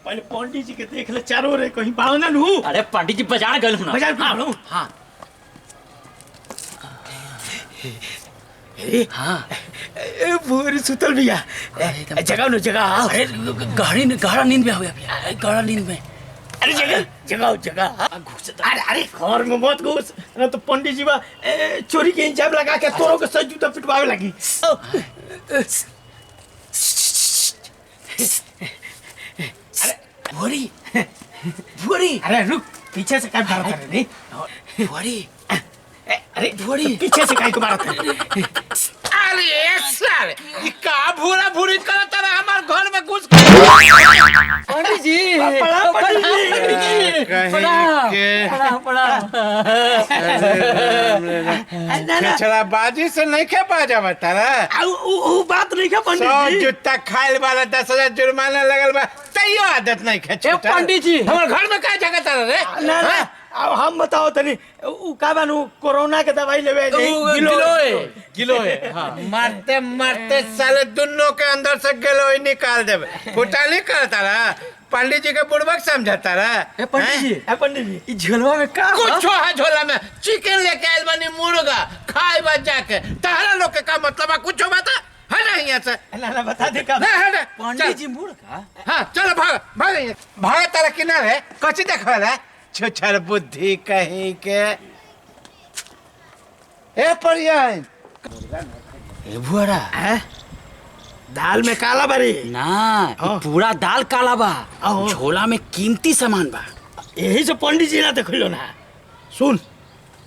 पहले पंडित जी के देख ले चारों रे कहीं बावना नू। अरे पंडित जी बाजार गए हूं ना। बाजार हाँ, गए हूं? हाँ हाँ पूरी सुतल भैया जगह नो जगह। अरे गहरा नींद में हो गया, गहरा नींद में। अरे जगह जगह जगह। अरे अरे घर में मत घुस ना तो पंडित जी बा चोरी के इंजाम लगा के तोरो के सज जूता पिटवावे लगी। अरे भोरी भोरी। अरे रुक पीछे से काय मारत है रे भोरी। अरे भोरी पीछे से काय को मारत है। अरे सर ये का भूरा भूरी करत रहा हमार घर में घुस पंडित जी छछड़ा बाजी से नहीं खे बाजा बता रहा। वो बात नहीं है पंडित जी। जूता खाइल वाला 10,000 जुर्माना लगल बा तैयो आदत नहीं खे। पंडित जी हमार घर में का जगह तारा रे। ना अब हम बताओ तनी उ का बानू कोरोना के दवाई लेवे गिलो है। हाँ। मारते मारते साले दोनों के अंदर से गिलोय निकाल देवे। फुटाली करता रहा पंडित जी के बुड़बक समझता रहा। पंडित जी इस झोलवा में का कुछ है झोला में चिकन लेके आइल बनी मुर्गा खाए बा जाके तहरा लोग के का मतलब है कुछ बता है नहीं यहाँ से ना बता दे का पंडित जी मुर्गा। हाँ चलो भाग भाग भाग तारा किनारे कच्ची देखा रहा छुछर बुद्धि कहीं के। ए परियान ए भुआरा दाल में काला बारी ना पूरा दाल काला बा। झोला में कीमती सामान बा। यही से पंडित जी ना देखलो ना। सुन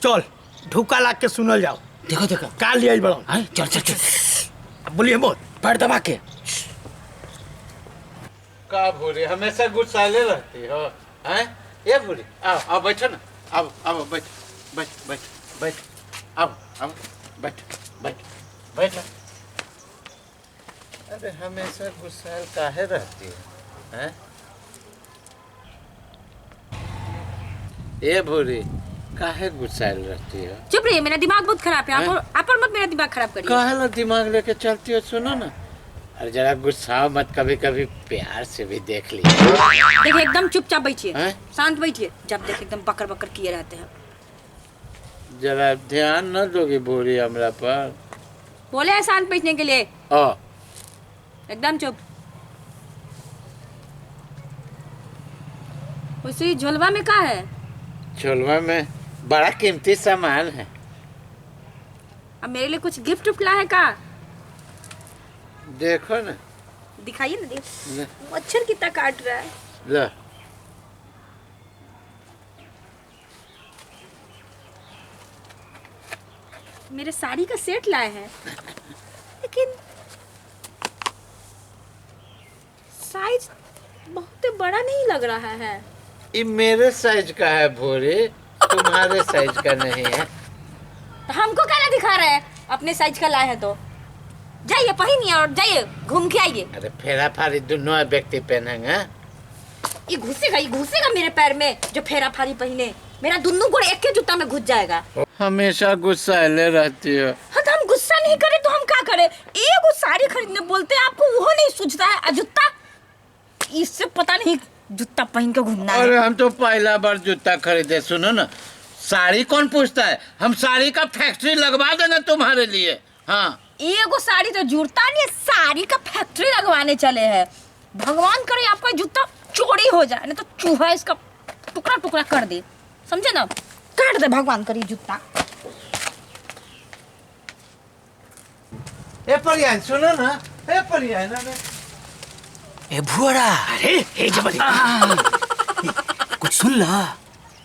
चल ढुका लाग के सुनल जाओ। देखो देखो काल लिया बड़ो। चल चल चल बोलिए मत पैर दबा के। का भूरी हमेशा गुस्साले रहती हो हैं। ये भूरी आओ आओ बैठो ना। आओ आओ बैठ बैठ बैठ बैठ आओ आओ बैठ बैठ बैठ। अरे हमेशा गुस्साल काहे रहती है हैं। ये भूरी काहे गुस्साल रहती है। चुप रहिए मेरा दिमाग बहुत खराब है। आप और मत मेरा दिमाग खराब करिए। काहे दिमाग लेके चलती हो। सुनो ना अरे जरा गुस्सा मत कभी कभी प्यार से भी देख लीजिए। देखिए एकदम चुपचाप बैठिए शांत बैठिए। जब देख एकदम बकर बकर किए रहते हैं। जरा ध्यान न दोगी भूरी हमरा पर। बोले हैं शांत बैठने के लिए। एकदम चुप। उसी झोलवा में क्या है। झोलवा में बड़ा कीमती सामान है। अब मेरे लिए कुछ गिफ्ट उफ्ट लाए का। देखो ना दिखाइए ना। देख मच्छर कितना काट रहा है। लो मेरे साड़ी का सेट लाए हैं लेकिन साइज बहुत बड़ा नहीं लग रहा है। ये मेरे साइज का है भोरे तुम्हारे साइज का नहीं है। तो हमको क्या दिखा रहे हैं। अपने साइज का लाए हैं तो जाइए पहनिए और जाइए घूम के आइए। अरे फेरा फारी दोनों व्यक्ति पहनेंगे। ये घुसेगा मेरे पैर में जो फेरा फारी पहने। मेरा दोनों गोड़ एक के जूता में घुस जाएगा। हमेशा गुस्साले रहती हो। हाँ तो हम गुस्सा नहीं करे तो हम क्या करें। एक साड़ी खरीदने बोलते हैं आपको वो नहीं सूझता है। जूता इससे पता नहीं जूता पहन के घूमना है। अरे हम तो पहला बार जूता खरीदे। सुनो ना साड़ी कौन पूछता है। हम साड़ी का फैक्ट्री लगवा देंगे तुम्हारे लिए। हाँ एगो साड़ी तो जुड़ता नहीं है। साड़ी का फैक्ट्री लगवाने चले हैं। भगवान करे आपका जूता चोरी हो जाए ना तो चूहा इसका टुकड़ा टुकड़ा कर दे। समझे ना काट दे भगवान करे जूता। ए परियान सुनो ना। ए परियान ए भुआरा अरे कुछ सुन ला।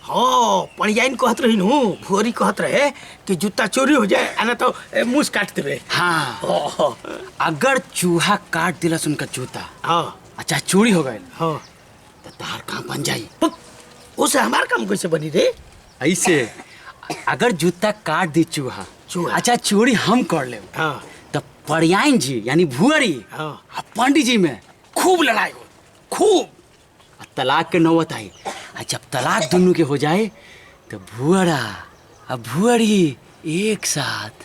हाँ पंडियाइन कहत रही नू भुअरी कहत रहे कि जूता चोरी हो जाए ना तो मुँह काट देवे। हाँ अगर चूहा काट दिला उनका जूता अच्छा चोरी हो गए तो तार काम बन जाई। उसे हमार काम कैसे बनी रे। ऐसे अगर जूता काट दी चूहा अच्छा चोरी हम कर ले तो परियाइन जी यानी भुअरी पंडित जी में खूब लड़ाई हो खूब। तलाक के नौबत आई। जब तलाक दोनों के हो जाए तो भुअरा अब भुअरी एक साथ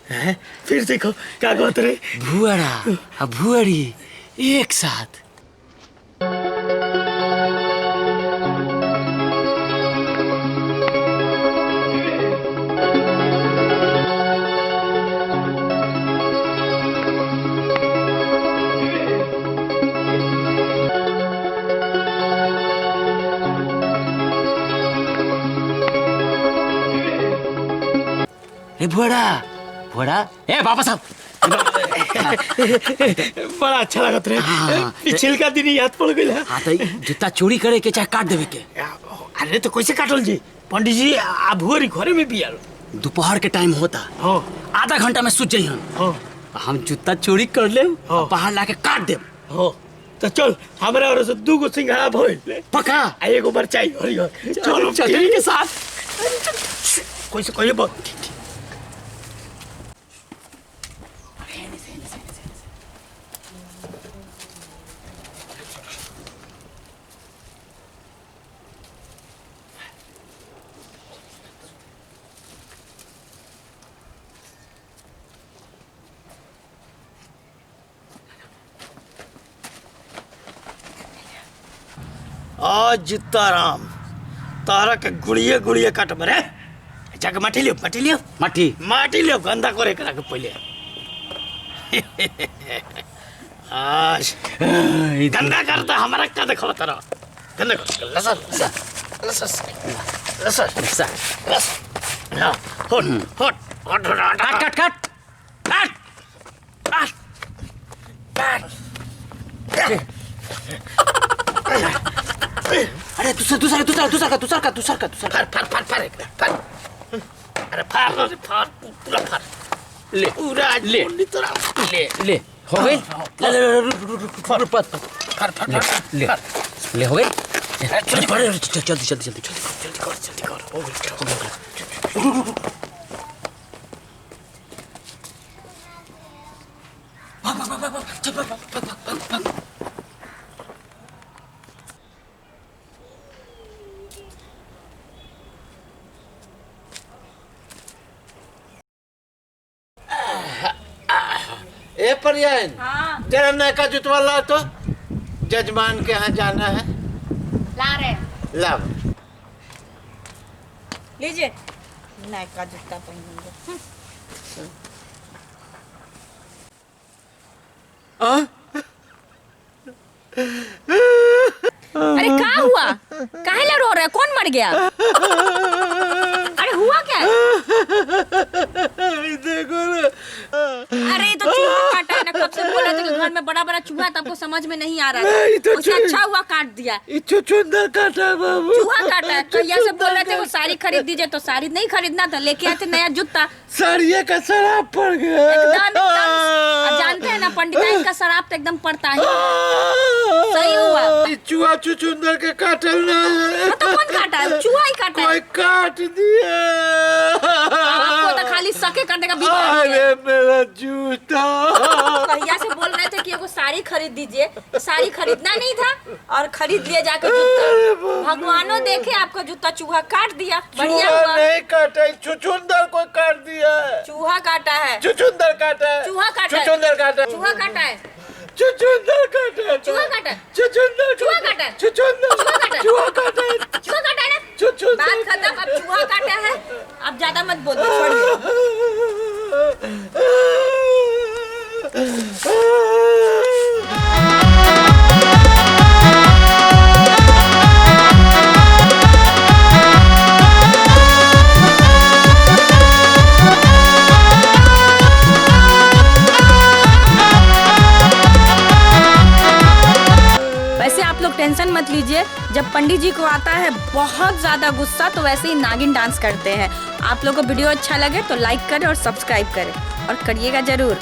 फिर देखो क्या कहते रे। भुअरा और भुअरी एक साथ। ए भुअरा भुअरा ए वापस आओ। बड़ा अच्छा लगत रे। हाँ। पिछल का दिन याद पड़ गइल। हाँ तो जूता चोरी करे के चाहे काट देवे के। अरे तो कैसे काटल जी? पंडित जी आ भुअरी घरे में बियाल। दोपहर के टाइम होता हो आधा घंटा में सूझ जाइहन। हो हम जूता चोरी कर ले हाँ। बाहर लाके काट देब। हो तो चल हमरा और से 2 सिंघाड़ा भइल। पका आ एगो मरचाई हरियर। चलो चटनी के साथ। कैसे कहिए बात। आज जीताराम तारा के गुड़िए गुड़िए काट मरे। जाके माटी लियो माटी लियो गंदा करे करा के पहले। आज गंदा करता हमारा क्या देखो तारा गंदा कर। लसन हट काट काट काट अरे दूसरा फार। अरे फार पूरा फार। ले पूरा ले ले हो गई। फार ले ले हो गई। जल्दी कर। हो गई। ए परियान हाँ तेरा नयका जुतवा ला तो जजमान के यहाँ जाना है। ला रहे लाओ। लीजिए नयका जूता पहनेंगे। अरे क्या हुआ? काहे ला रो रहा है? कौन मर गया? अरे हुआ क्या? देखो ना। अरे तो चूहा काटा है ना। कब से बोला था कि घर में बड़ा बड़ा चूहा था, आपको समझ में नहीं आ रहा है। उसने अच्छा हुआ काट दिया। चुचुंदर काटा बाबू। चूहा काटा है। तो यहाँ से बोल रहे थे वो साड़ी खरीद दीजिए, तो साड़ी नहीं खरीदना था, लेके आए थे नया जूता। साड़िया का शराब पड़ गया। एकदम अब जानते हैं ना पंडिताइन का शराब तो एकदम पड़ता है। सही हुआ। चूहा चुचुंदर के काटल ना है। तो कौन काटा है? चूहा ही काटा है। कोई काट दिया। आपको तो खाली सके करने का बीमारी है। अरे मेरा जूता। भैया से बोल रहे थे कि एगो साड़ी खरीद दीजिए, तो साड़ी खरीदना नहीं था और खरीद लिए जाकर जूता। भगवानों देखे आपका जूता चूहा काट दिया। बढ़िया चूहा हुआ। नहीं काटा, चुचुंदर को काट दिया है। चूहा काटा है। चुचुंदर काटा है। चूहा काटा है। चुचुंदर काटा है। चूहा काटा है। चुचुंदर काटा है। चूहा काटा है। चुचुंदर चूहा काटा है। चुचुंदर चूहा काटा है। चूहा काटा है। चूहा काटा है ना? चुचुंदर बात खत्म। अब चूहा काटा है, अब ज्यादा मत बोल, छोड़िए। वैसे आप लोग टेंशन मत लीजिए, जब पंडित जी को आता है बहुत ज़्यादा गुस्सा तो वैसे ही नागिन डांस करते हैं। आप लोग को वीडियो अच्छा लगे तो लाइक करें और सब्सक्राइब करें और करिएगा ज़रूर।